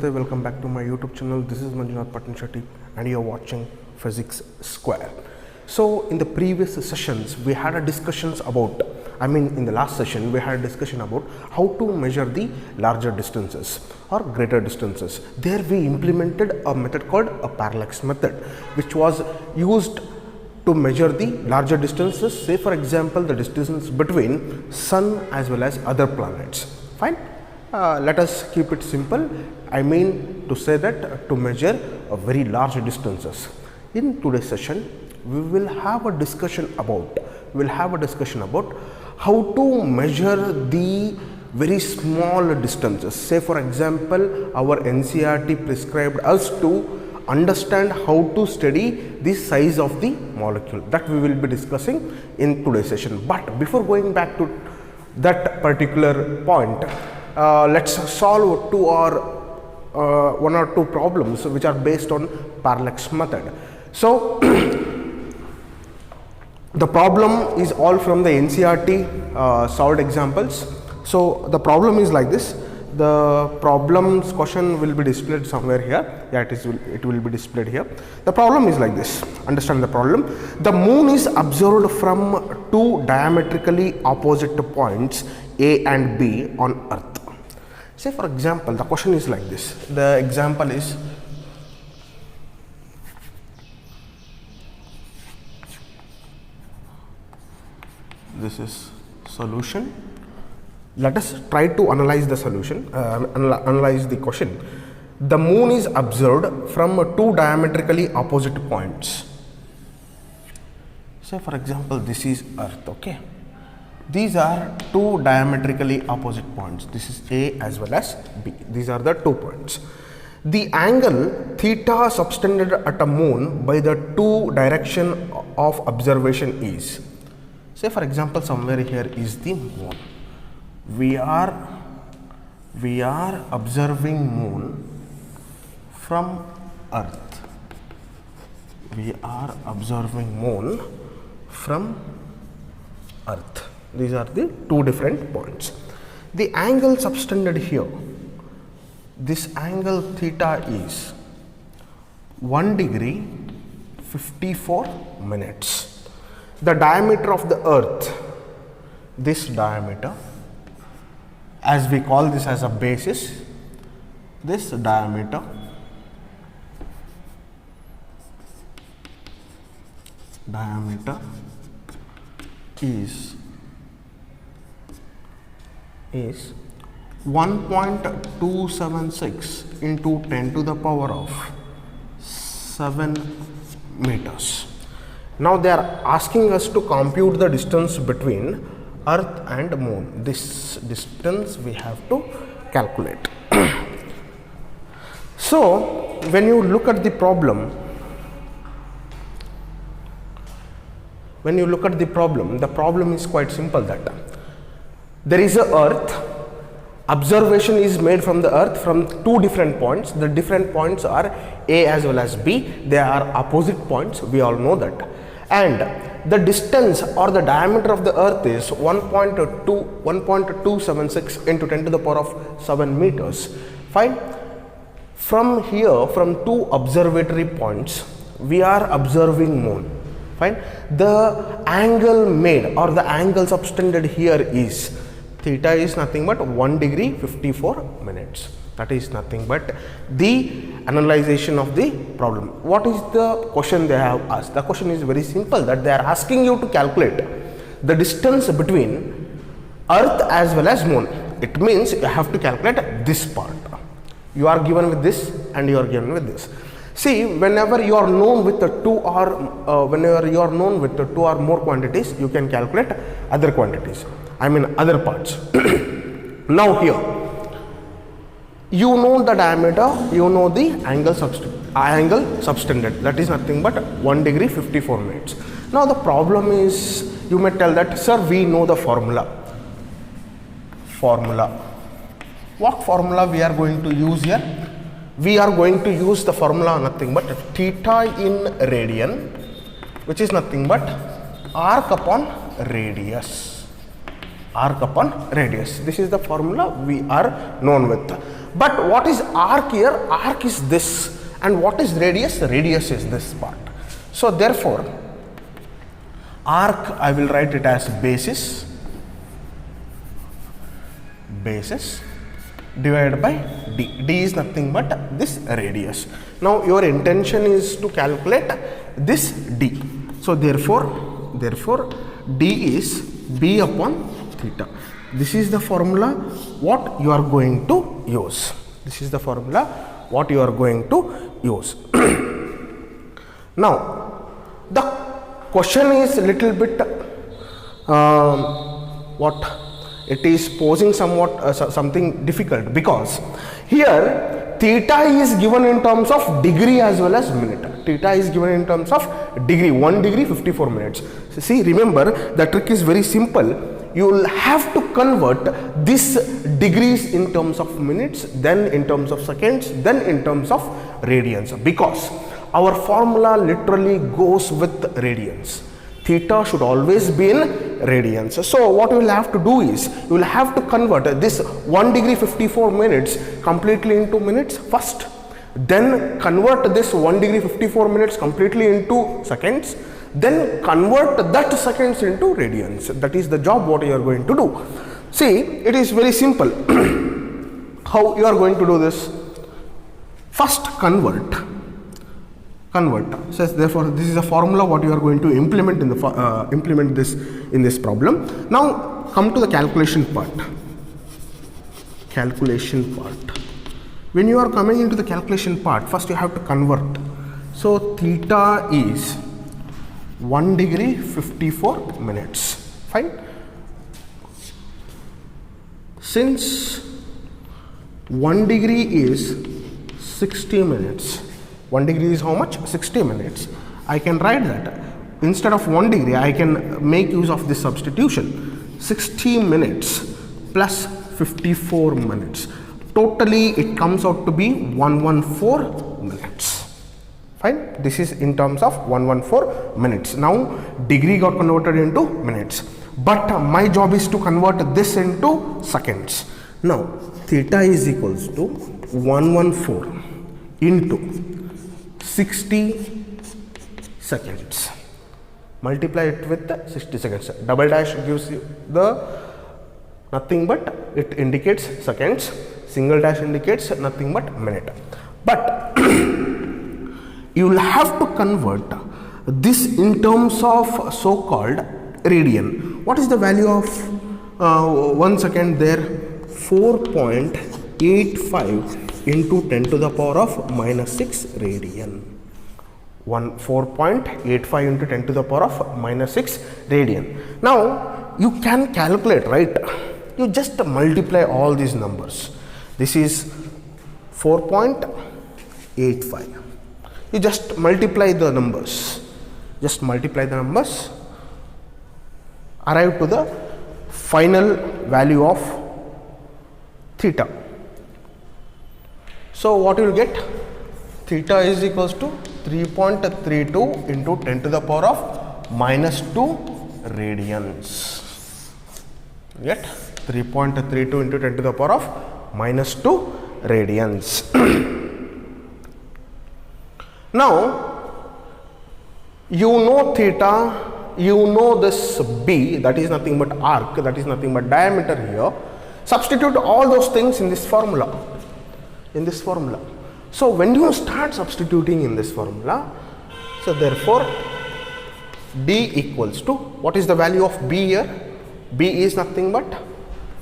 Namaste, welcome back to my YouTube channel. This is Manjunath Patnasetti and you are watching Physics Square. So in the previous sessions we had a discussions about, in the last session we had a discussion about how to measure the larger distances or greater distances. There we implemented a method called a parallax method, which was used to measure the larger distances, say for example the distance between sun as well as other planets. Fine. Let us keep it simple. I mean to say that to measure a very large distances. In today's session, we will have a discussion about how to measure the very small distances. Say for example, our NCERT prescribed us to understand how to study the size of the molecule. That we will be discussing in today's session. But before going back to that particular point, let's solve one or two problems which are based on parallax method. So the problem is all from the NCERT solved examples. So the problem is like this. The problem's question will be displayed somewhere here. Yeah, it will be displayed here. The problem is like this. Understand the problem. The moon is observed from two diametrically opposite points A and B on Earth. Say for example, the question is like this. The example is this is solution. Let us try to analyze the solution, analyze the question. The moon is observed from two diametrically opposite points. Say for example, this is Earth, okay. These are two diametrically opposite points. This is A as well as B. These are the 2 points. The angle theta subtended at a moon by the two direction of observation is. Say for example, somewhere here is the moon. We are observing moon from Earth. We are observing moon from Earth. These are the two different points. The angle subtended here, this angle theta is 1 degree 54 minutes. The diameter of the Earth, this diameter, as we call this as a basis, this diameter is 1.276 into 10 to the power of 7 meters. Now they are asking us to compute the distance between Earth and Moon. This distance we have to calculate. So when you look at the problem, the problem is quite simple, that there is a Earth. Observation is made from the Earth from two different points. The different points are A as well as B. They are opposite points. We all know that. And the distance or the diameter of the Earth is 1.276 into 10 to the power of 7 meters. Fine. From here, from two observatory points, we are observing moon. Fine. The angle made or the angle subtended here is theta is nothing but 1 degree 54 minutes. That is nothing but the analyzation of the problem. What is the question they have asked? The question is very simple, that they are asking you to calculate the distance between Earth as well as moon. It means you have to calculate this part. You are given with this and you are given with this. See, whenever you are known with the two or more quantities, you can calculate other quantities. Other parts. Now here, you know the diameter, you know the angle subtended. That is nothing but 1 degree 54 minutes. Now the problem is, you may tell that, sir, we know the formula. What formula we are going to use here? We are going to use the formula nothing but theta in radian, which is nothing but arc upon radius. This is the formula we are known with. But what is arc here? Arc is this. And what is radius? Radius is this part. So therefore, arc I will write it as basis divided by d. D is nothing but this radius. Now your intention is to calculate this d. So therefore d is b upon theta. This is the formula what you are going to use. This is the formula what you are going to use. Now the question is little bit what it is posing somewhat something difficult, because here theta is given in terms of degree as well as minute. Theta is given in terms of degree, 1 degree 54 minutes. So see, remember the trick is very simple. You will have to convert this degrees in terms of minutes, then in terms of seconds, then in terms of radians, because our formula literally goes with radians. Theta should always be in radians. So what you will have to do is, you will have to convert this 1 degree 54 minutes completely into minutes first, then convert this 1 degree 54 minutes completely into seconds, then convert that seconds into radians. That is the job what you are going to do. See, it is very simple. How you are going to do this? First convert. So therefore this is a formula what you are going to implement in the implement this in this problem. Now come to the calculation part. When you are coming into the calculation part, first you have to convert. So theta is 1 degree 54 minutes. Fine. Since 1 degree is 60 minutes, 1 degree is how much? 60 minutes. I can write that. Instead of 1 degree, I can make use of this substitution. 60 minutes plus 54 minutes. Totally, it comes out to be 114 minutes. Fine. This is in terms of 114 minutes. Now, degree got converted into minutes. But my job is to convert this into seconds. Now, theta is equals to 114 into 60 seconds. Multiply it with the 60 seconds. Double dash gives you the nothing but it indicates seconds. Single dash indicates nothing but minute. But you will have to convert this in terms of so-called radian. What is the value of 1 second there? 4.85 into 10 to the power of minus 6 radian. 4.85 into 10 to the power of minus 6 radian. Now you can calculate, right? You just multiply all these numbers. This is 4.85. You just multiply the numbers. Arrive to the final value of theta. So what you will get? Theta is equals to 3.32 into 10 to the power of minus 2 radians. Get 3.32 into 10 to the power of minus 2 radians. Now, you know theta, you know this b, that is nothing but arc, that is nothing but diameter here. Substitute all those things in this formula. So when you start substituting in this formula, so therefore d equals to, what is the value of b here? B is nothing but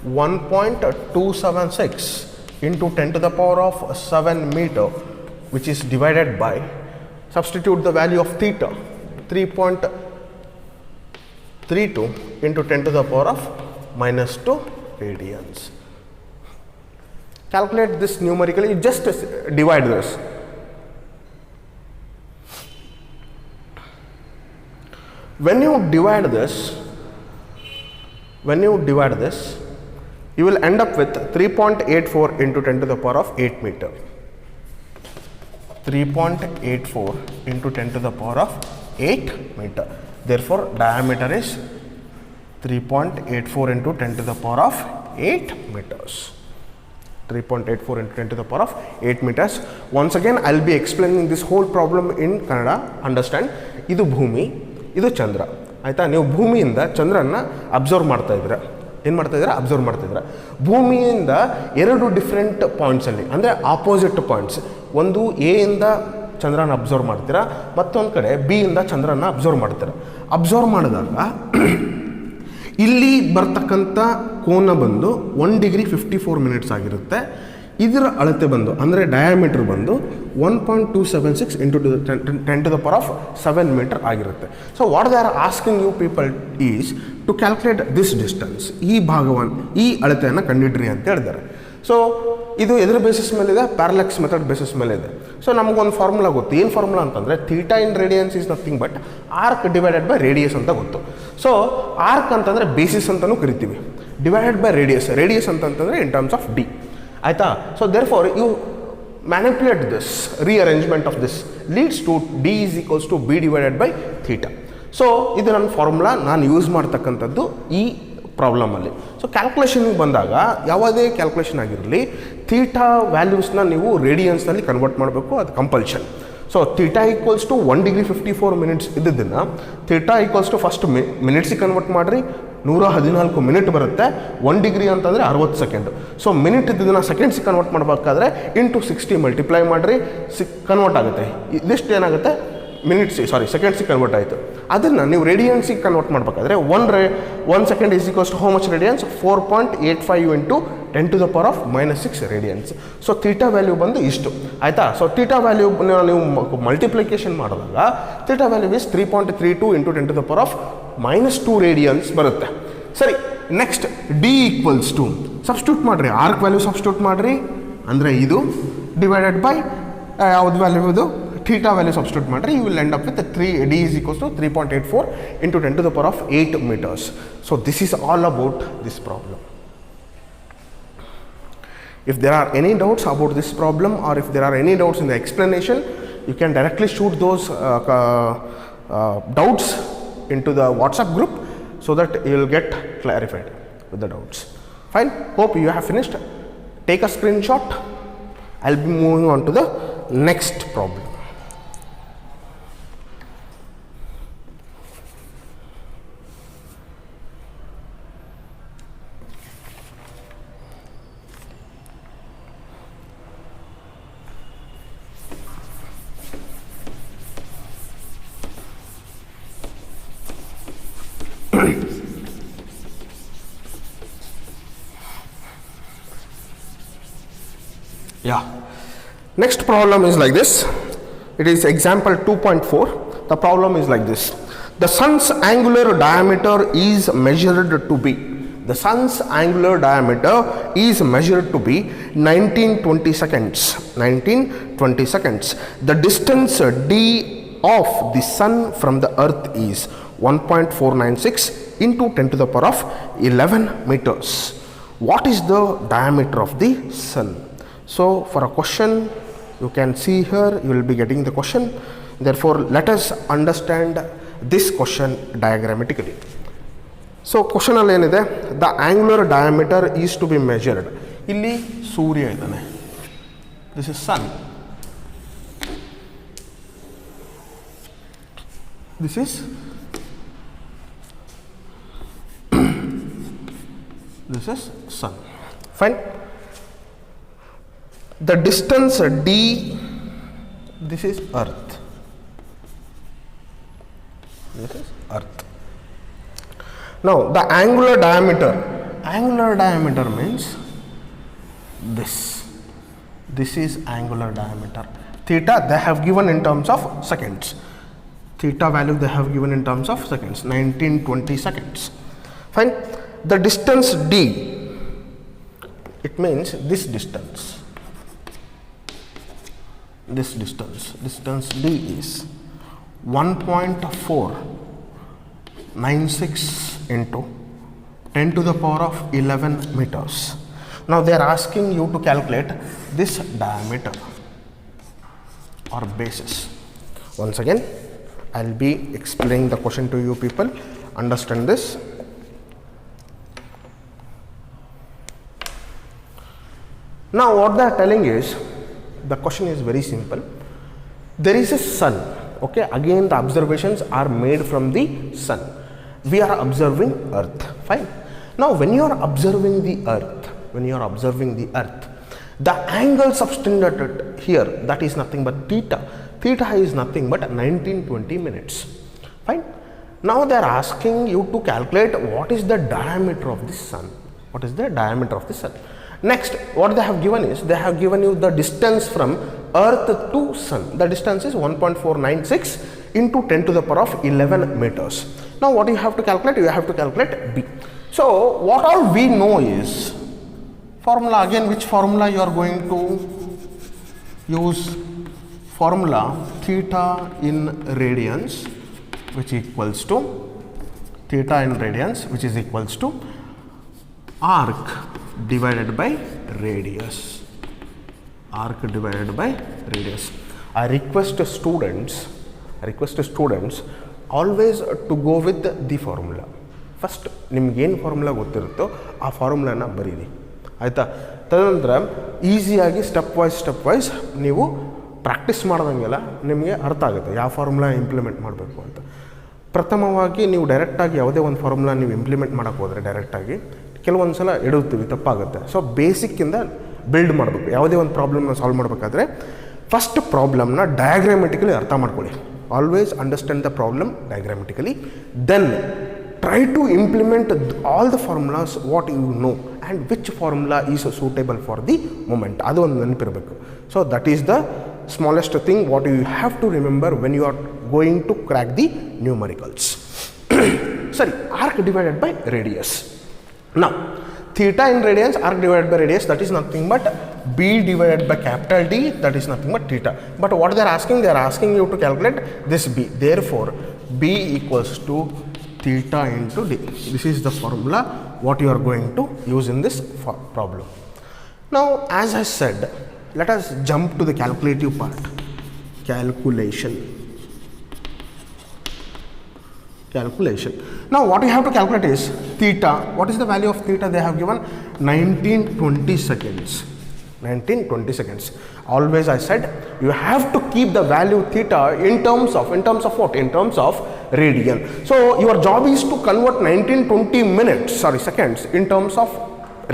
1.276 into 10 to the power of 7 meter, which is divided by, substitute the value of theta, 3.32 into 10 to the power of minus 2 radians. Calculate this numerically, you just divide this. When you divide this, you will end up with 3.84 into 10 to the power of 8 meter. 3.84 into 10 to the power of 8 meter. Therefore, diameter is 3.84 into 10 to the power of 8 meters. 3.84 into 10 to the power of 8 meters. Once again, I'll be explaining this whole problem in Kannada. Understand? ಇದು ಭೂಮಿ, ಇದು ಚಂದ್ರ. ಆಯಿತಾ? ನೀವು ಭೂಮಿಯಿಂದ ಚಂದ್ರನ observe ಮಾಡ್ತಾ ಇದ್ದೀರಾ. ಏನು ಮಾಡ್ತಾ ಇದ್ದೀರಾ? ಅಬ್ಸರ್ವ್ ಮಾಡ್ತಾ ಇದ್ದೀರಾ. ಭೂಮಿಯಿಂದ ಎರಡು ಡಿಫ್ರೆಂಟ್ ಪಾಯಿಂಟ್ಸಲ್ಲಿ, ಅಂದರೆ ಆಪೋಸಿಟ್ ಪಾಯಿಂಟ್ಸ್, ಒಂದು ಎ ಇಂದ ಚಂದ್ರನ ಅಬ್ಸರ್ವ್ ಮಾಡ್ತೀರಾ, ಮತ್ತೊಂದು ಕಡೆ ಬಿ ಇಂದ ಚಂದ್ರನ ಅಬ್ಸರ್ವ್ ಮಾಡ್ತೀರಾ. ಅಬ್ಸರ್ವ್ ಮಾಡಿದಾಗ ಇಲ್ಲಿ ಬರ್ತಕ್ಕಂಥ ಕೋನ ಬಂದು 1 ಡಿಗ್ರಿ 54 ಮಿನಿಟ್ಸ್ ಆಗಿರುತ್ತೆ. ಇದರ ಅಳತೆ ಬಂದು, ಅಂದರೆ ಡಯಾಮೀಟರ್ ಬಂದು 1.276 into 10 to the power of 7 metre ಆಗಿರುತ್ತೆ. So what they are asking you people is to calculate this distance. ಈ ಭಾಗವನ್ನು, ಈ ಅಳತೆಯನ್ನು ಕಂಡುಹಿಡ್ರಿ ಅಂತ ಹೇಳಿದ್ದಾರೆ. ಸೊ ಇದು ಎದ್ರ ಬೇಸಿಸ್ ಮೇಲಿದೆ? ಪ್ಯಾರಲೆಕ್ಸ್ ಮೆಥಡ್ ಬೇಸಿಸ್ ಮೇಲೆ ಇದೆ. ಸೊ ನಮಗೊಂದು ಫಾರ್ಮುಲಾ ಗೊತ್ತು. ಏನು ಫಾರ್ಮುಲಾ ಅಂತಂದರೆ theta in radiance is nothing but arc divided by radius ಅಂತ ಗೊತ್ತು. ಸೊ ಆರ್ಕ್ ಅಂತಂದರೆ ಬೇಸಿಸ್ ಅಂತಲೂ ಕರಿತೀವಿ, ಡಿವೈಡೆಡ್ ಬೈ ರೇಡಿಯಸ್. ರೇಡಿಯಸ್ ಅಂತಂತಂದರೆ ಇನ್ ಟರ್ಮ್ಸ್ ಆಫ್ ಡಿ. ಆಯಿತಾ? So therefore you manipulate this rearrangement of this leads to D is equals to B divided by theta. So ಇದು ನನ್ನ formula, ನಾನು use ಮಾಡ್ತಕ್ಕಂಥದ್ದು ಈ ಪ್ರಾಬ್ಲಮಲ್ಲಿ. So ಕ್ಯಾಲ್ಕುಲೇಷನ್ಗೆ ಬಂದಾಗ ಯಾವುದೇ calculation ಆಗಿರಲಿ, ಥೀಟಾ ವ್ಯಾಲ್ಯೂಸ್ನ ನೀವು ರೇಡಿಯನ್ಸ್ನಲ್ಲಿ ಕನ್ವರ್ಟ್ ಮಾಡಬೇಕು, ಅದು compulsion. So theta equals to 1 degree 54 minutes ಇದ್ದದನ್ನು ಥೀಟಾ ಈಕ್ವಲ್ಸ್ ಟು ಫಸ್ಟ್ ಮಿನಿಟ್ಸಿಗೆ ಕನ್ವರ್ಟ್ ಮಾಡಿರಿ, 114 ಮಿನಿಟ್ ಬರುತ್ತೆ. 1 ಡಿಗ್ರಿ ಅಂತಂದರೆ 60 ಸೆಕೆಂಡ್. ಸೊ ಮಿನಿಟ್ ಇದ್ದದನ್ನು ಸೆಕೆಂಡ್ಸಿಗೆ ಕನ್ವರ್ಟ್ ಮಾಡಬೇಕಾದ್ರೆ ಇಂಟು 60 ಮಲ್ಟಿಪ್ಲೈ ಮಾಡಿರಿ, ಕನ್ವರ್ಟ್ ಆಗುತ್ತೆ. ಇದಿಷ್ಟು ಏನಾಗುತ್ತೆ? ಸೆಕೆಂಡ್ಸಿಗೆ ಕನ್ವರ್ಟ್ ಆಯಿತು. ಅದನ್ನು ನೀವು ರೇಡಿಯನ್ಸಿಗೆ ಕನ್ವರ್ಟ್ ಮಾಡಬೇಕಾದ್ರೆ 1 second is equals to how much radians? 4.85 into 10 to the power of -6 radians. So theta value ಬಂದು ಇಷ್ಟು. ಆಯಿತಾ? ಸೊ ಥೀಟಾ ವ್ಯಾಲ್ಯೂ ನೀವು ಮಲ್ಟಿಪ್ಲಿಕೇಶನ್ ಮಾಡಿದಾಗ theta value is 3.32 into 10 to the power of -2 radians ಬರುತ್ತೆ. ಸರಿ, next D equals to substitute ಮಾಡಿರಿ, arc value substitute ಮಾಡಿರಿ, ಅಂದರೆ ಇದು ಡಿವೈಡೆಡ್ ಬೈ ಯಾವ್ದು ವ್ಯಾಲ್ಯೂ? ಇದು ಥೀಟಾ ವ್ಯಾಲ್ಯೂ ಸಬ್ಸ್ಟಿಟ್ಯೂಟ್ ಮಾಡಿರಿ. You will end up with D is equals to 3.84 into 10 to the power of 8 meters. So this is all about this problem. If there are any doubts about this problem, or if there are any doubts in the explanation, you can directly shoot those doubts into the WhatsApp group so that you will get clarified with the doubts. Fine. Hope you have finished. Take a screenshot. I'll be moving on to the next problem. Yeah. Next problem is like this. It is example 2.4. The problem is like this. The sun's angular diameter is measured to be. The sun's angular diameter is measured to be 1920 seconds. 1920 seconds. The distance d of the sun from the earth is 1.496 into 10 to the power of 11 meters. What is the diameter of the sun? So for a question, you can see here, you will be getting the question. Therefore, let us understand this question diagrammatically. So question ಅಲ್ಲಿ ಏನಿದೆ? The angular diameter is to be measured. ಇಲ್ಲಿ ಸೂರ್ಯ ಇದ್ದಾನೆ. This is sun. This is sun. Fine. The distance d, this is earth. This is earth. Now the angular diameter means this. This is angular diameter. Theta they have given in terms of seconds. Theta value they have given in terms of seconds. 1920 seconds. Fine. The distance d, it means this distance. This distance d is 1.496 into 10 to the power of 11 meters. Now they are asking you to calculate this diameter or basis. Once again, I'll be explaining the question to you people. Understand this. Now what they are telling is, the question is very simple. There is a sun, okay, again the observations are made from the sun. We are observing earth, fine. Now when you are observing the earth, the angle subtended here, that is nothing but theta. Theta is nothing but 1920 minutes, fine. Now they are asking you to calculate what is the diameter of the sun. Next, what they have given is, they have given you the distance from earth to sun. The distance is 1.496 into 10 to the power of 11 meters. Now what you have to calculate? You have to calculate B. So what all we know is, formula again, which formula you are going to use? Formula theta in radians, which equals to arc divided by radius. I request students always to go with the formula. First ನಿಮ್ಗೆ ಏನು formula ಗೊತ್ತಿರುತ್ತೋ ಆ ಫಾರ್ಮುಲಾನ ಬರೀರಿ, ಆಯಿತಾ? ತದನಂತರ ಈಸಿಯಾಗಿ step wise ನೀವು practice ಮಾಡ್ದಂಗೆಲ್ಲ ನಿಮಗೆ ಅರ್ಥ ಆಗುತ್ತೆ ಯಾವ ಫಾರ್ಮುಲಾ ಇಂಪ್ಲಿಮೆಂಟ್ ಮಾಡಬೇಕು ಅಂತ. ಪ್ರಥಮವಾಗಿ ನೀವು ಡೈರೆಕ್ಟಾಗಿ ಯಾವುದೇ ಒಂದು ಫಾರ್ಮುಲಾ ನೀವು ಇಂಪ್ಲಿಮೆಂಟ್ ಮಾಡೋಕ್ಕೆ ಹೋದರೆ ಡೈರೆಕ್ಟಾಗಿ ಕೆಲವೊಂದು ಸಲ ಎಡುತ್ತೀವಿ, ತಪ್ಪಾಗುತ್ತೆ. ಸೊ ಬೇಸಿಕ್ಕಿಂದ ಬಿಲ್ಡ್ ಮಾಡಬೇಕು. ಯಾವುದೇ ಒಂದು ಪ್ರಾಬ್ಲಮ್ನ ಸಾಲ್ವ್ ಮಾಡಬೇಕಾದ್ರೆ ಫಸ್ಟ್ ಪ್ರಾಬ್ಲಮ್ನ ಡಯಾಗ್ರಾಮೆಟಿಕಲಿ ಅರ್ಥ ಮಾಡ್ಕೊಳ್ಳಿ. Always understand the problem diagrammatically, then try to implement all the formulas what you know and which formula is suitable for the moment. Adu ಒಂದು ನೆನಪಿರಬೇಕು. So that is the smallest thing what you have to remember when you are going to crack the numericals. Sorry, arc divided by radius. Now theta in radians, arc divided by radius, that is nothing but B divided by capital D, that is nothing but theta. But what they are asking you to calculate this B. Therefore B equals to theta into D. This is the formula what you are going to use in this problem. Now as I said, let us jump to the calculative part. Calculation. Now what you have to calculate is theta. What is the value of theta? They have given 1920 seconds. Always I said you have to keep the value theta in terms of what? In terms of radian. So your job is to convert 1920 seconds in terms of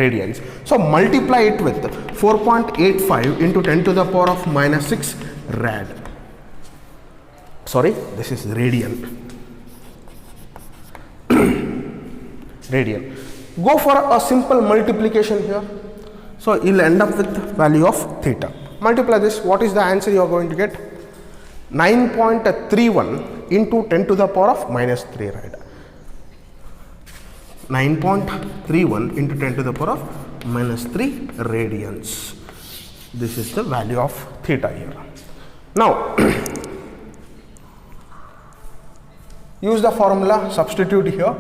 radians. So multiply it with 4.85 into 10 to the power of minus 6 rad. Sorry, this is radian. Go for a simple multiplication here. So you'll end up with value of theta. Multiply this. What is the answer you are going to get? 9.31 into 10 to the power of minus 3 rad. 9.31 into 10 to the power of minus 3 radians. This is the value of theta here. Now use the formula, substitute here.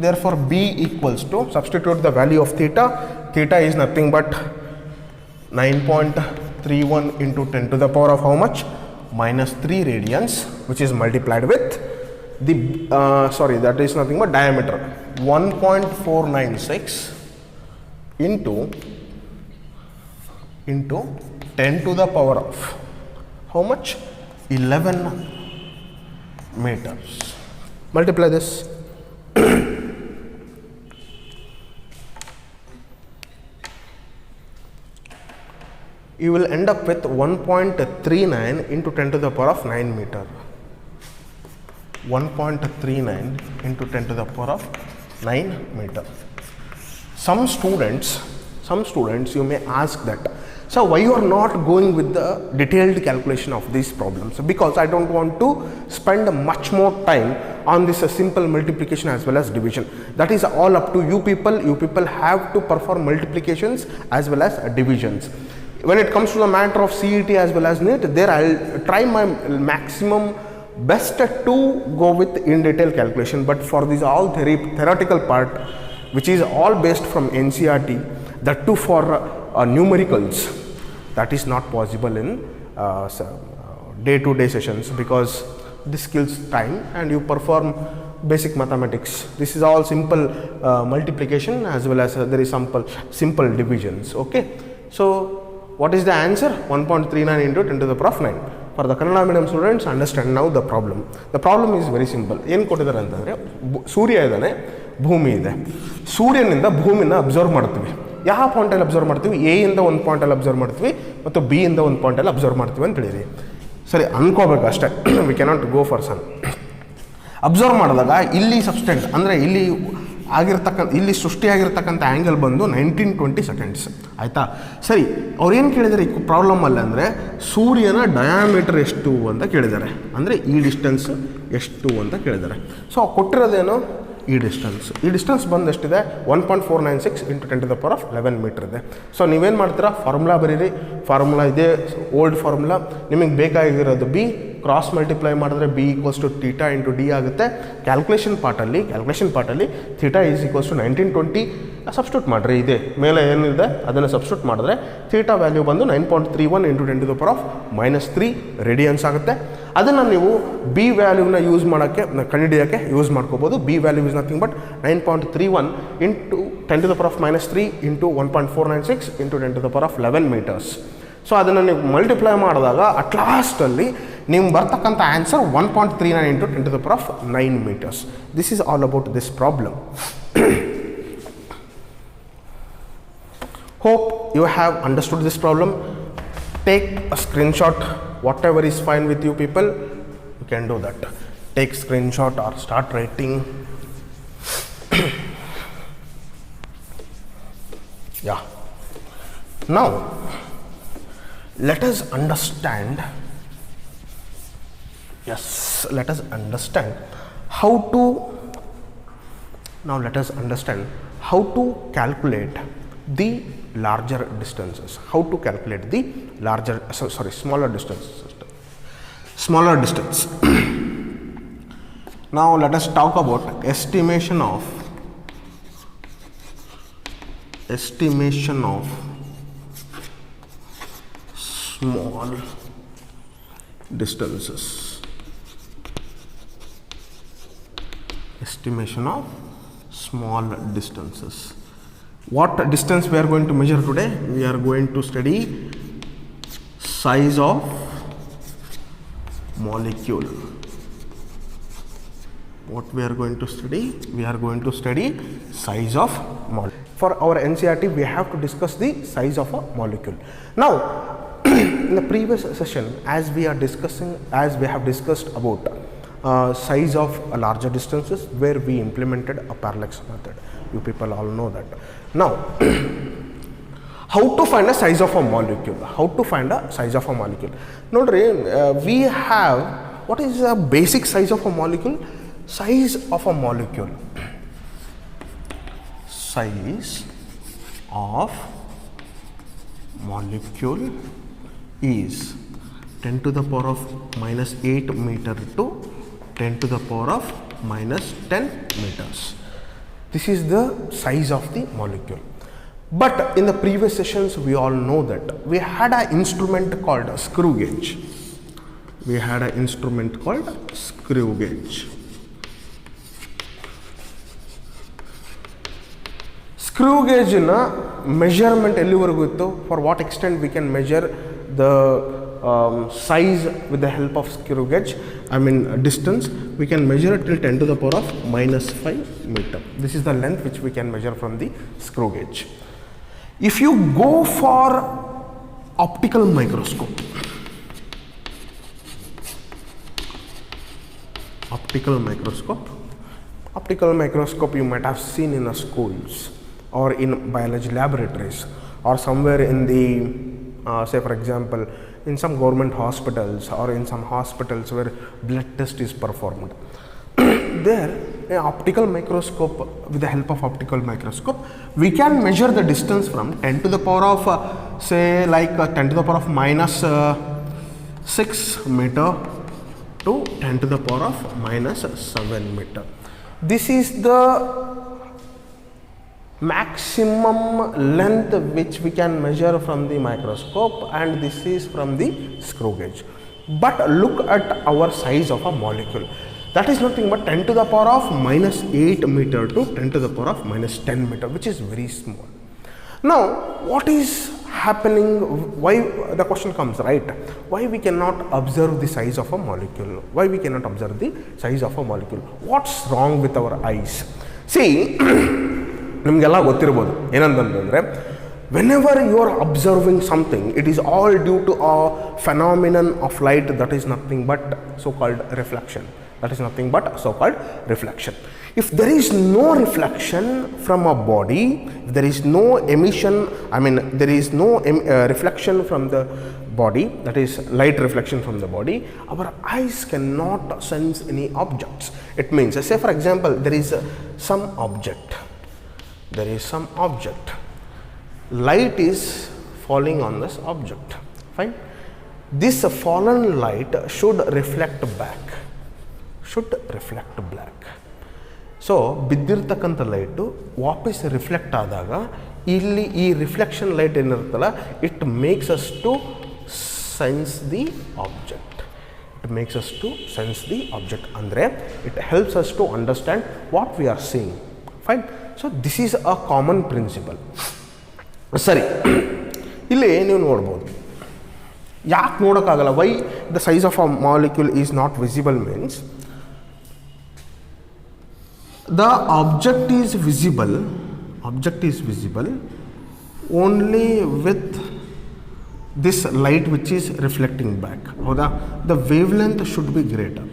Therefore B equals to, substitute the value of theta. Theta is nothing but 9.31 into 10 to the power of how much? Minus 3 radians, which is multiplied with the that is nothing but diameter, 1.496 into 10 to the power of how much? 11 meters. Multiply this. You will end up with 1.39 into 10 to the power of 9 meter. 1.39 into 10 to the power of 9 meter. Some students you may ask that, so why you are not going with the detailed calculation of these problems? Because I don't want to spend much more time on this simple multiplication as well as division. That is all up to you people. You people have to perform multiplications as well as divisions. When it comes to the matter of CET as well as NEET, there I'll try my maximum best to go with in detail calculation. But for this all theoretical part, which is all based from NCERT, that too for numericals, that is not possible in day-to-day sessions, because this kills time and you perform basic mathematics. This is all simple multiplication as well as there is simple divisions. Okay. So what is the answer? 1.39 into 10 to the power of 9. For the Kannada medium students, understand now the problem. The problem is very simple. ಏನು ಕೊಟ್ಟಿದ್ದಾರೆ ಅಂತಂದರೆ ಸೂರ್ಯ ಇದ್ದಾನೆ, ಭೂಮಿ ಇದೆ. ಸೂರ್ಯನಿಂದ ಭೂಮಿನ observe ಮಾಡ್ತೀವಿ. ಯಾವ ಪಾಯಿಂಟಲ್ಲಿ ಅಬ್ಸರ್ವ್ ಮಾಡ್ತೀವಿ? ಎ ಇಂದ ಒಂದು ಪಾಯಿಂಟಲ್ಲಿ ಅಬ್ಸರ್ವ್ ಮಾಡ್ತೀವಿ ಮತ್ತು ಬಿ ಇಂದ ಒಂದು ಪಾಯಿಂಟಲ್ಲಿ ಅಬ್ಸರ್ವ್ ಮಾಡ್ತೀವಿ ಅಂತ ಹೇಳಿರಿ. ಸರಿ ಅನ್ಕೋಬೇಕು ಅಷ್ಟೇ. We cannot go for sun. Observe ಮಾಡಿದಾಗ ಇಲ್ಲಿ ಸಬ್ಸ್ಟೆಂಟ್ ಅಂದರೆ ಇಲ್ಲಿ ಸೃಷ್ಟಿಯಾಗಿರ್ತಕ್ಕಂಥ ಆ್ಯಂಗಲ್ ಬಂದು 1920 ಸೆಕೆಂಡ್ಸ್ ಆಯಿತಾ. ಸರಿ, ಅವ್ರೇನು ಕೇಳಿದ್ದಾರೆ ಈ ಪ್ರಾಬ್ಲಮಲ್ಲಿ ಅಂದರೆ ಸೂರ್ಯನ ಡಯಾಮೀಟರ್ ಎಷ್ಟು ಅಂತ ಕೇಳಿದ್ದಾರೆ, ಅಂದರೆ ಈ ಡಿಸ್ಟೆನ್ಸ್ ಎಷ್ಟು ಅಂತ ಕೇಳಿದ್ದಾರೆ. ಸೊ ಕೊಟ್ಟಿರೋದೇನು ಈ ಡಿಸ್ಟೆನ್ಸ್ ಬಂದು ಎಷ್ಟಿದೆ? 1.496 into 10 to the power of 11 meter ಇದೆ. ಸೊ ನೀವೇನು ಮಾಡ್ತೀರಾ? ಫಾರ್ಮುಲಾ ಬರೀರಿ. ಫಾರ್ಮುಲಾ ಇದೆ, ಓಲ್ಡ್ ಫಾರ್ಮುಲಾ. ನಿಮಗೆ ಬೇಕಾಗಿರೋದು ಬಿ ಕ್ರಾಸ್ ಮಲ್ಟಿಪ್ಲೈ ಮಾಡಿದ್ರೆ B equals to theta into D ಆಗುತ್ತೆ. ಕ್ಯಾಲ್ಕುಲೇಷನ್ ಪಾರ್ಟಲ್ಲಿ theta is equals to 1920 substitute ಮಾಡಿರಿ. ಇದೆ ಮೇಲೆ ಏನಿದೆ ಅದನ್ನು ಸಬ್ಸ್ಟಿಟ್ಯೂಟ್ ಮಾಡಿದ್ರೆ ಥೀಟಾ ವ್ಯಾಲ್ಯೂ ಬಂದು 9.31 into 10 to the power of -3 radians ಆಗುತ್ತೆ. ಅದನ್ನು ನೀವು ಬಿ ವ್ಯಾಲ್ಯೂನ ಯೂಸ್ ಮಾಡೋಕ್ಕೆ ಕಂಡುಹಿಡಿಯೋಕ್ಕೆ ಯೂಸ್ ಮಾಡ್ಕೋಬೋದು. B value is nothing but 9.31 into 10 to the power of -3 into 1.496 into 10 to the power of 11 meters. So ಅದನ್ನು ನೀವು ಮಲ್ಟಿಪ್ಲೈ ಮಾಡಿದಾಗ ಅಟ್ ಲಾಸ್ಟಲ್ಲಿ ನಿಮ್ಗೆ ಬರ್ತಕ್ಕಂಥ answer 1.39 into 10 to the power of 9 meters. This is all about this problem. Hope you have understood this problem. Take a screenshot, whatever is fine with you people, you can do that. Take screenshot or start writing. Yeah. Now, let us understand how to calculate the larger distances. Smaller distance. Now let us talk about estimation of small distances. What distance we are going to measure today? We are going to study size of molecule. What we are going to study? We are going to study size of molecule. For our NCERT, we have to discuss the size of a molecule. Now, in the previous session, as we have discussed about size of larger distances, where we implemented a parallax method. You people all know that. Now, how to find a size of a molecule? Nodri, we have, what is the basic size of a molecule? Size of a molecule is 10 to the power of -8 meter to 10 to the power of -10 meters. This is the size of the molecule. But in the previous sessions, we all know that we had an instrument called a screw gauge. Screw gauge in a measurement ಎಲ್ಲಿವರೆಗೂ ಇತ್ತು? For what extent we can measure the size with the help of screw gauge, distance, we can measure it till 10 to the power of -5 meter. This is the length which we can measure from the screw gauge. If you go for optical microscope, you might have seen in the schools or in biology laboratories or somewhere in the say for example in some government hospitals or in some hospitals where blood test is performed. There, with the help of optical microscope, we can measure the distance from 10 to the power of 10 to the power of -6 meter to 10 to the power of -7 meter. This is the maximum length which we can measure from the microscope, and this is from the screw gauge. But look at our size of a molecule. That is nothing but 10 to the power of -8 meter to 10 to the power of -10 meter, which is very small. Now, what is happening? Why the question comes, right? Why we cannot observe the size of a molecule? Why we cannot observe the size of a molecule? What's wrong with our eyes? See, ನಿಮಗೆಲ್ಲ ಗೊತ್ತಿರ್ಬೋದು ಏನಂತಂದರೆ, whenever you are observing something, it is all due to a phenomenon of light that is nothing but so-called reflection. That is nothing but so-called reflection. If there is no reflection from a body, if there is no emission, there is no reflection from the body, that is light reflection from the body, our eyes cannot sense any objects. It means, say for example, there is some object. Light is falling on this object. Fine. This fallen light should reflect back. So ಬಿದ್ದಿರ್ತಕ್ಕಂಥ light ವಾಪಸ್ reflect ಆದಾಗ ಇಲ್ಲಿ ಈ reflection light ಏನಿರುತ್ತಲ್ಲ, it makes us to sense the object. ಅಂದರೆ it helps us to understand what we are seeing. Fine. So this is a common principle. ಸರಿ, ಇಲ್ಲಿ ನೀವು ನೋಡ್ಬೋದು, ಯಾಕೆ ನೋಡೋಕ್ಕಾಗಲ್ಲ? Why the size of a molecule is not visible means, the object is visible only with this light which is reflecting back. ಹೌದಾ? The wavelength should be greater.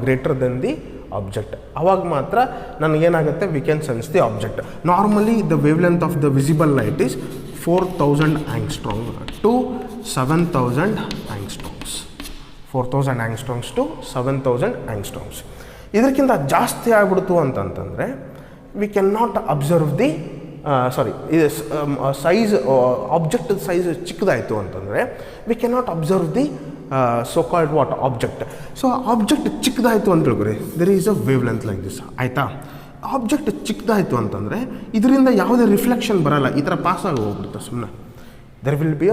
Greater than the object. ಅವಾಗ ಮಾತ್ರ ನನಗೇನಾಗುತ್ತೆ, we can sense the object. Normally the wavelength of the visible light is 4000 angstrom to 7000 angstroms. 4000 angstroms to 7000 angstroms. ಇದಕ್ಕಿಂತ ಜಾಸ್ತಿ ಆಗ್ಬಿಡ್ತು ಅಂತಂತಂದರೆ we can not observe the size, object size ಚಿಕ್ಕದಾಯಿತು ಅಂತಂದರೆ we can not observe the so called what object. So object ಚಿಕ್ಕದಾಯಿತು ಅಂತ ಹೇಳ್ಕೊರಿ, there is a wave length like this. ಆಯಿತಾ? ಆಬ್ಜೆಕ್ಟ್ ಚಿಕ್ಕದಾಯಿತು ಅಂತಂದರೆ ಇದರಿಂದ ಯಾವುದೇ ರಿಫ್ಲೆಕ್ಷನ್ ಬರೋಲ್ಲ, ಈ ಥರ ಪಾಸಾಗಿ ಹೋಗ್ಬಿಡುತ್ತೆ ಸುಮ್ಮನೆ. There will be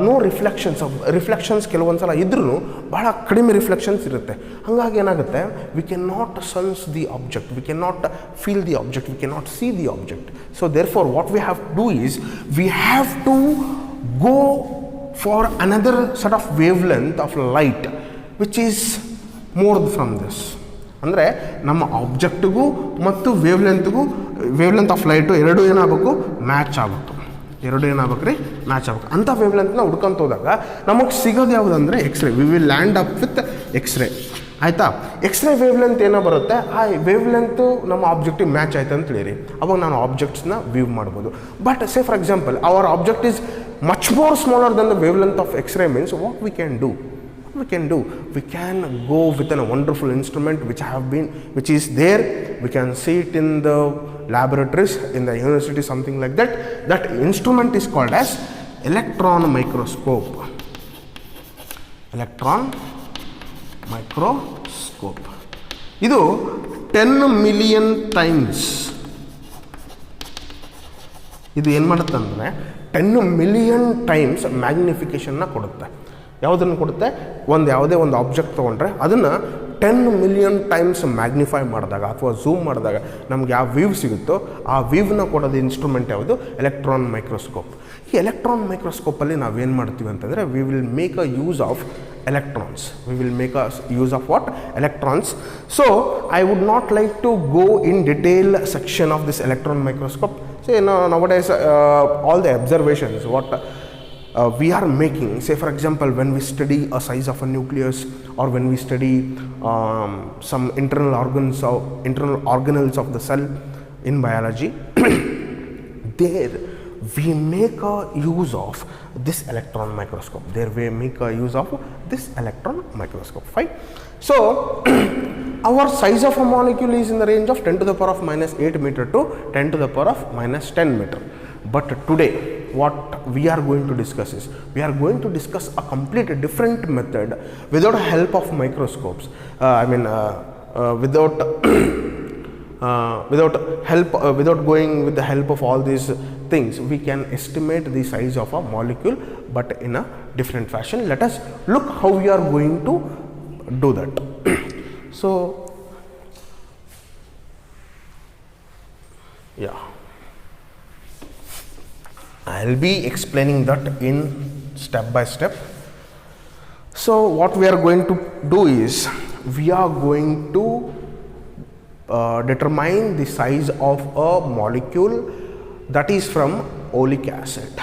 no reflections ಕೆಲವೊಂದು ಸಲ ಇದ್ರೂ ಭಾಳ ಕಡಿಮೆ ರಿಫ್ಲೆಕ್ಷನ್ಸ್ ಇರುತ್ತೆ. ಹಾಗಾಗಿ ಏನಾಗುತ್ತೆ, we can not sense the object, we can not feel the object, we can not see the object. So therefore what we have to do is, we have to go for another set of wavelength of light which is more from this. ಅಂದರೆ ನಮ್ಮ ಆಬ್ಜೆಕ್ಟಿಗೂ ಮತ್ತು wave length of light ಎರಡೂ ಏನಾಗಬೇಕು, match ಆಗಬೇಕು. ಅಂಥ wave ಲೆಂತ್ನ ಹುಡ್ಕೊಂತ ಹೋದಾಗ ನಮಗೆ ಸಿಗೋದು ಯಾವುದಂದರೆ X-ray. We will land up with X-ray. ಆಯಿತಾ? ಎಕ್ಸ್ರೇ ವೇವ್ ಲೆಂತ್ ಏನೋ ಬರುತ್ತೆ, ಆ ವೇವ್ ಲೆಂತು ನಮ್ಮ ಆಬ್ಜೆಕ್ಟಿಗೆ ಮ್ಯಾಚ್ ಆಯ್ತು ಅಂತ ಹೇಳಿ ಅವಾಗ ನಾನು ಆಬ್ಜೆಕ್ಟ್ಸ್ನ ವ್ಯೂ ಮಾಡ್ಬೋದು. But say for example our object is much more smaller than the wavelength of X ray means what we can do? We can go with a wonderful instrument which is there. We can see it in the laboratories, in the university, something like that. That instrument is called as electron microscope. ಇದು 10 million times. ಇದು ಏನು ಮಾಡುತ್ತೆ ಅಂದರೆ 10 million times ಮ್ಯಾಗ್ನಿಫಿಕೇಷನ್ನ ಕೊಡುತ್ತೆ. ಯಾವುದನ್ನು ಕೊಡುತ್ತೆ? ಯಾವುದೇ ಒಂದು ಆಬ್ಜೆಕ್ಟ್ ತೊಗೊಂಡ್ರೆ ಅದನ್ನು 10 million ಟೈಮ್ಸ್ ಮ್ಯಾಗ್ನಿಫೈ ಮಾಡಿದಾಗ ಅಥವಾ ಝೂಮ್ ಮಾಡಿದಾಗ ನಮ್ಗೆ ಯಾವ ವ್ಯೂ ಸಿಗುತ್ತೋ ಆ ವ್ಯೂವ್ನ ಕೊಡೋದು ಇನ್ಸ್ಟ್ರೂಮೆಂಟ್ ಯಾವುದು? Electron microscope. ಈ ಎಲೆಕ್ಟ್ರಾನ್ ಮೈಕ್ರೋಸ್ಕೋಪಲ್ಲಿ ನಾವೇನು ಮಾಡ್ತೀವಿ ಅಂತಂದರೆ, we will make a use of electrons. We will make a use of what? Electrons. So I would not like to go in detail section of this electron microscope. Say nowadays all the observations what we are making, say for example when we study a size of a nucleus or when we study some internal organelles of the cell in biology, there we make a use of this electron microscope. Fine. So our size of a molecule is in the range of 10 to the power of minus 8 meter to 10 to the power of minus 10 meter. But today what we are going to discuss is, we are going to discuss a completely different method without help of microscopes. Without going with the help of all these things, we can estimate the size of a molecule, but in a different fashion. Let us look how we are going to do that. So yeah, I'll be explaining that in step by step. So what we are going to do is we are going to determine the size of a molecule that is from oleic acid.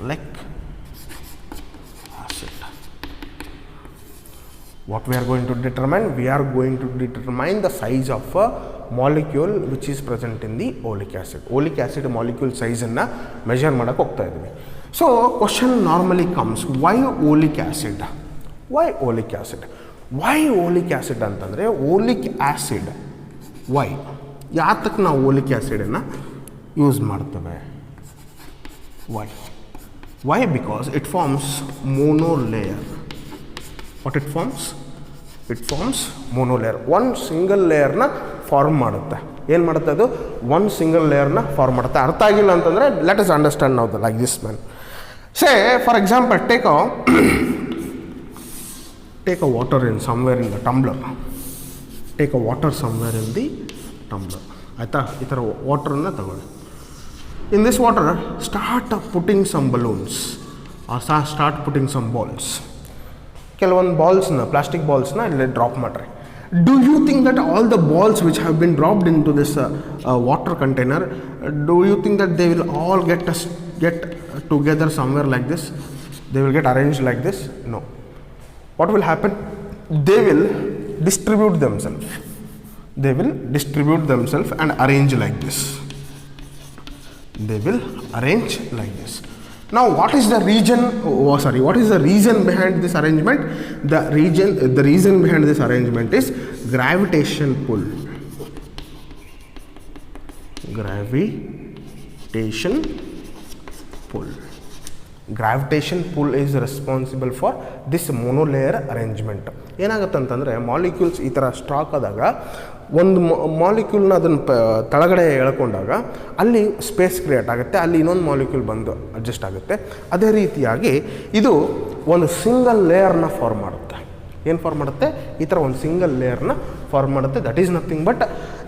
Like acid. What we are going to determine? We are going to determine the size of a molecule which is present in the oleic acid. Oleic acid molecule size anna measure ಮಾಡಕ್ಕೆ ಹೋಗ್ತಾ ಇದ್ದೀವಿ. So question normally comes, why oleic acid? Why oleic acid? Why oleic acid ಅಂತಂದ್ರೆ oleic acid why ಯಾತಕ್ಕೆ ನಾವು oleic acid ಅನ್ನು use ಮಾಡ್ತೇವೆ? Why? Because it forms monolayer. What it forms? It forms monolayer. One single layer na form ಮಾಡುತ್ತೆ. ಏನು ಮಾಡುತ್ತೆ ಅದು? One single layer na form ಮಾಡುತ್ತೆ. ಅರ್ಥ ಆಗಿಲ್ಲ ಅಂತಂದರೆ let us understand now like this man. Say for example take a water in somewhere in the tumbler. Take a water somewhere in the tumbler. ಆಯಿತಾ? ಈ ಥರ ವಾಟರನ್ನು ತಗೊಳ್ಳಿ. In this water, start putting some balloons or start putting some balls. ಕೆಲವೊಂದು ಬಾಲ್ಸ್ನ plastic ಬಾಲ್ಸ್ನ ಇಲ್ಲಿ drop ಮಾಡ್ರಿ. Do you think that all the balls which have been dropped into this water container, do you think that they will all get together somewhere like this? They will get arranged like this? No. What will happen? They will distribute themselves. They will distribute themselves and arrange like this. They will arrange like this. Now what is the what is the reason behind this arrangement? The reason behind this arrangement is gravitation pull. Gravitation pull is responsible for this monolayer arrangement. ಏನಾಗುತ್ತೆ ಅಂತಂದರೆ molecules ಈ ಥರ stroke ಆದಾಗ ಒಂದು ಮಾಲಿಕ್ಯೂಲ್ನ ಅದನ್ನು ತಳಗಡೆ ಎಳ್ಕೊಂಡಾಗ ಅಲ್ಲಿ space create ಆಗುತ್ತೆ, ಅಲ್ಲಿ ಇನ್ನೊಂದು ಮಾಲಿಕ್ಯೂಲ್ ಬಂದು ಅಡ್ಜಸ್ಟ್ ಆಗುತ್ತೆ. ಅದೇ ರೀತಿಯಾಗಿ ಇದು ಒಂದು ಸಿಂಗಲ್ ಲೇಯರ್ನ ಫಾರ್ಮ್ ಮಾಡುತ್ತೆ. ಏನು ಫಾರ್ಮ್ ಮಾಡುತ್ತೆ? ಈ ಥರ ಒಂದು ಸಿಂಗಲ್ ಲೇಯರ್ನ ಫಾರ್ಮ್ ಮಾಡುತ್ತೆ. That is nothing but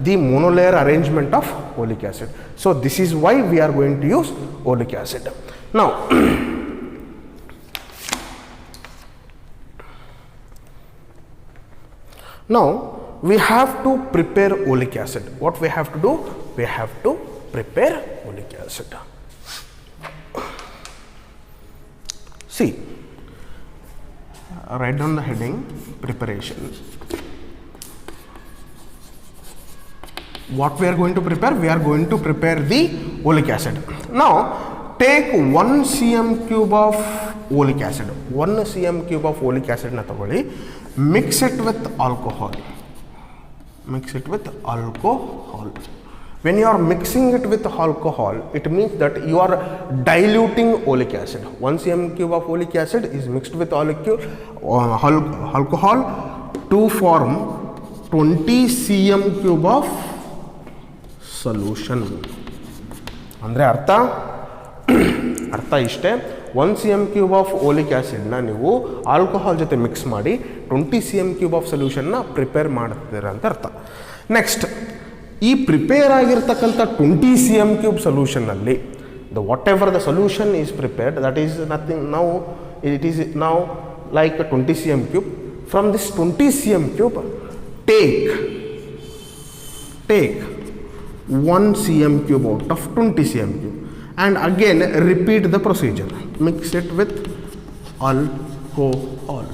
the monolayer arrangement of oleic acid. So this is why we are going to use oleic acid. Now we have to prepare oleic acid. What we have to do? We have to prepare oleic acid. See, write down the heading preparation. What we are going to prepare? We are going to prepare the oleic acid. Now take 1 cm cube of oleic acid. 1 cm cube of oleic acid na tagoli. Mix it with alcohol. When you are mixing it with alcohol, it means that you are diluting oleic acid. 1 cm cube of oleic acid is mixed with alcohol to form 20 cm cube of solution. ಅಂದರೆ ಅರ್ಥ ಇಷ್ಟೇ. 1 cm cube of oleic ಆ್ಯಸಿಡ್ನ ನೀವು alcohol ಜೊತೆ mix ಮಾಡಿ 20 cm cube of ಸೊಲ್ಯೂಷನ್ನ prepare ಮಾಡ್ತೀರ ಅಂತ ಅರ್ಥ. Next, ಈ ಪ್ರಿಪೇರ್ ಆಗಿರ್ತಕ್ಕಂಥ 20 cm cube ಸೊಲ್ಯೂಷನ್ನಲ್ಲಿ whatever the solution is prepared, that is nothing now it is now like 20 cm cube. From this 20 cm cube take 1 cm cube out of 20 cm cube. And again repeat the procedure. Mix it with alcohol.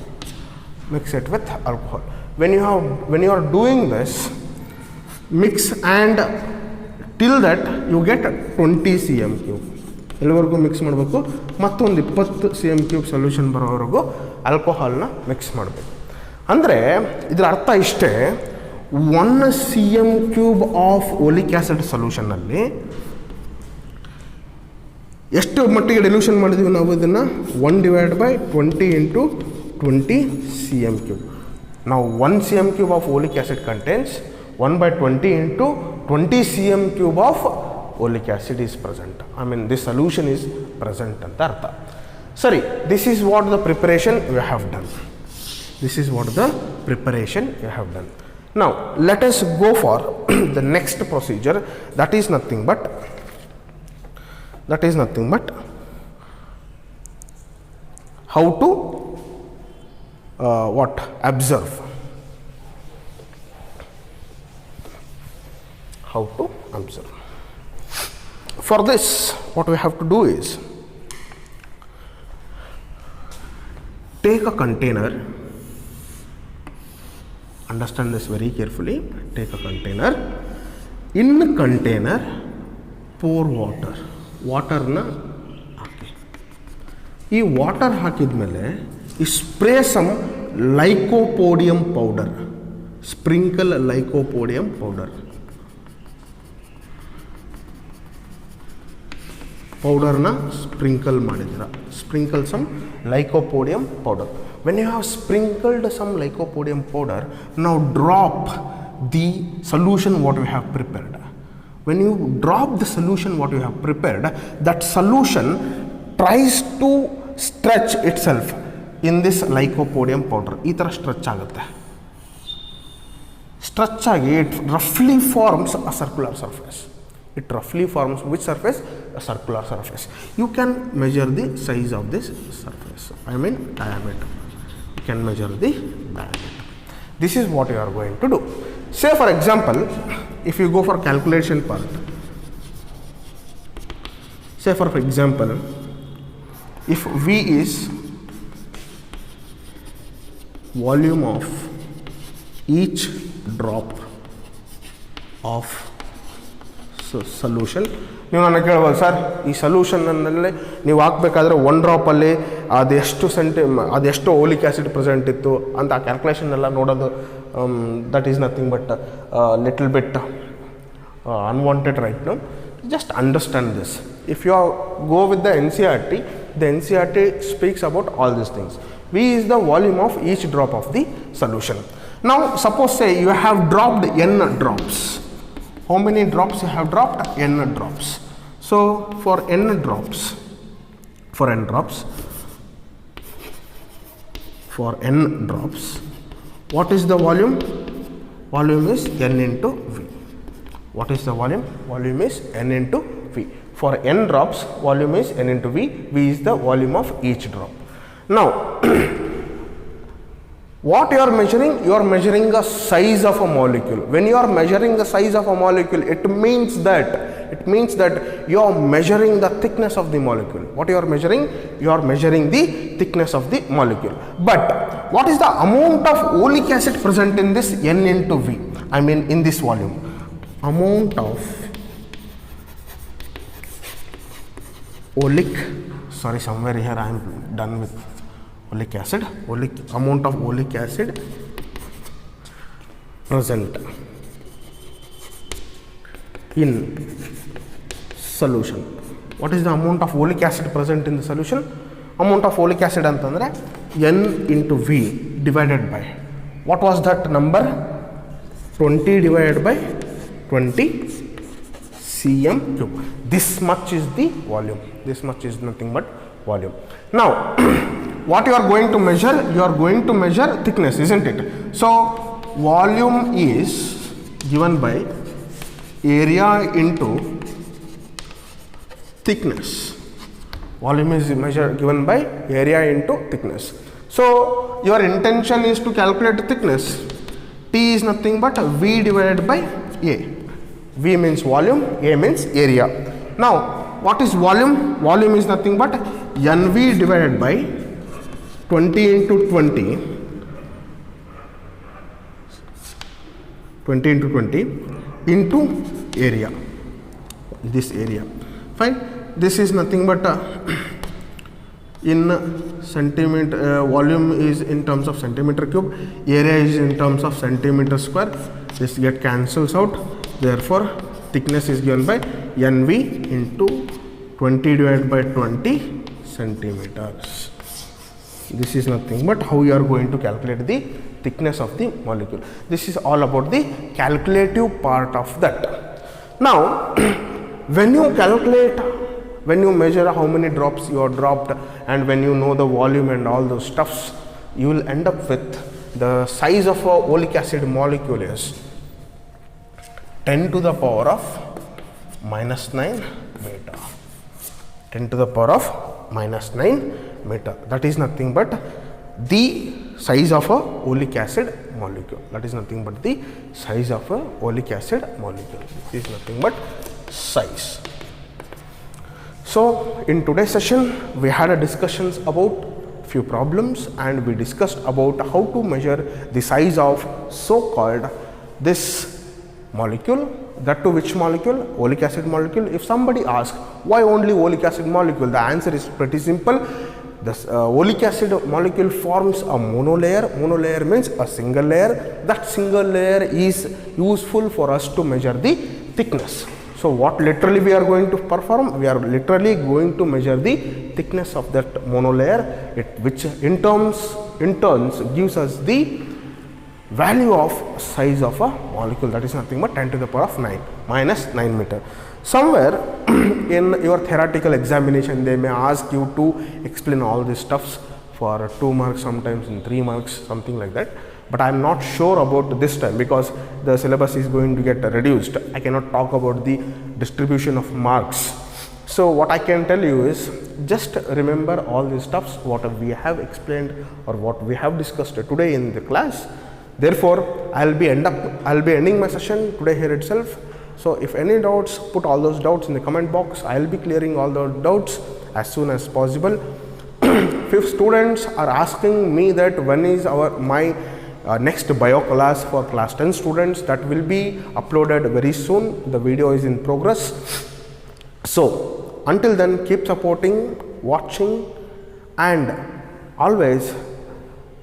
When you are doing this, mix and till that you get 20 cm cube. ಎಲ್ಲವರೆಗೂ mix ಮಾಡಬೇಕು. ಮತ್ತೊಂದು 20 cm cube solution ಬರೋವರೆಗೂ ಆಲ್ಕೋಹಾಲ್ನ mix ಮಾಡಬೇಕು. ಅಂದರೆ ಇದರ ಅರ್ಥ ಇಷ್ಟೇ, 1 cm cube of oleic acid ಸೊಲ್ಯೂಷನ್ನಲ್ಲಿ ಎಷ್ಟು ಮಟ್ಟಿಗೆ ಡಿಲ್ಯೂಷನ್ ಮಾಡಿದ್ದೀವಿ ನಾವು ಇದನ್ನು? 1/20 into 20 cm cube. Now 1 cm cube of oleic acid contains 1/20 into 20 cm cube of oleic acid is present. I mean this solution is present ಅಂತ ಅರ್ಥ. ಸರಿ, this is what the preparation we have done. Now let us go for the next procedure, that is nothing but how to observe. How to observe. For this, what we have to do is take a container. Understand this very carefully. Take a container. In the container, pour water. Water na haki. Ee water hakidmele, spray some lycopodium powder. Sprinkle lycopodium powder. Powder na sprinkle madidira. Sprinkle some lycopodium powder. When you have sprinkled some lycopodium powder, now drop the solution what we have prepared. When you drop the solution what you have prepared, that solution tries to stretch itself in this lycopodium powder. Ee tara stretch agutte. Stretch agi it roughly forms a circular surface. It roughly forms which surface? A circular surface. You can measure the size of this surface. I mean diameter. You can measure the diameter. This is what you are going to do. Say for example, if you go for calculation part. Say for example, if V is volume of each drop of solution, ನೀವು ನನಗೆ ಕೇಳ್ಬೋದು sir ಈ ಸೊಲ್ಯೂಷನ್ನಲ್ಲಿ ನೀವು ಹಾಕಬೇಕಾದ್ರೆ 1 ಡ್ರಾಪಲ್ಲಿ ಅದೆಷ್ಟು oleic acid present ಇತ್ತು ಅಂತ ಆ calculation ಎಲ್ಲ ನೋಡೋದು that is nothing but little bit unwanted right no. Just understand this. If you go with the NCERT speaks about all these things. V is the volume of each drop of the solution. Now suppose say you have dropped n drops. How many drops you have dropped? N drops. So for n drops, what is the volume? Volume is n into V. What is the volume? Volume is n into V. For n drops, volume is n into V. V is the volume of each drop. Now what you are measuring? You are measuring the size of a molecule. When you are measuring the size of a molecule, it means that you are measuring the thickness of the molecule. What you are measuring? You are measuring the thickness of the molecule. But what is the amount of oleic acid present in this n into V? I mean in this volume. Amount of somewhere here I am done with oleic acid. Amount of oleic acid present in solution. What is the amount of oleic acid present in the solution? Amount of oleic acid antandre n into V divided by, what was that number? 20 divided by 20 cm cube. This much is the volume. This much is nothing but volume. Now what you are going to measure? You are going to measure thickness, isn't it? So volume is given by area into thickness. Volume is given by area into thickness. So your intention is to calculate thickness. T is nothing but V divided by A. V means volume, A means area. Now what is volume? Volume is nothing but NV divided by 20 into 20 into area, this area. Fine. This is nothing but in centimeter, volume is in terms of centimeter cube, area is in terms of centimeter square. This get cancels out, therefore thickness is given by NV into 20 divided by 20 centimeters. This is nothing but how you are going to calculate the thickness of the molecule. This is all about the calculative part of that. Now when you calculate, when you measure how many drops you have dropped, and when you know the volume and all those stuffs, you will end up with the size of a oleic acid molecule is 10 to the power of minus 9 meter. 10 to the power of minus 9 meter. That is nothing but the size of a oleic acid molecule. That is nothing but the size of a oleic acid molecule. This is nothing but size. So in today's session we had a discussions about few problems, and we discussed about how to measure the size of so called this molecule. That to which molecule? Oleic acid molecule. If somebody asks why only oleic acid molecule, the answer is pretty simple. The oleic acid molecule forms a monolayer. Monolayer means a single layer. That single layer is useful for us to measure the thickness. So what literally we are going to perform? We are literally going to measure the thickness of that monolayer, which in turns gives us the value of size of a molecule. That is nothing but 10 to the power of 9 minus 9 meter. Somewhere in your theoretical examination they may ask you to explain all these stuffs for 2 marks, sometimes in 3 marks, something like that. But I am not sure about this time because the syllabus is going to get reduced. I cannot talk about the distribution of marks. So what I can tell you is just remember all these stuffs what we have explained or what we have discussed today in the class. Therefore, I'll be ending my session today here itself. So if any doubts, put all those doubts in the comment box. I'll be clearing all the doubts as soon as possible. If students are asking me that when is my next bio class for class 10 students, that will be uploaded very soon. The video is in progress. So until then, keep supporting, watching, and always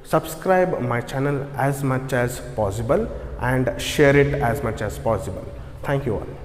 subscribe my channel as much as possible and share it as much as possible. Thank you all.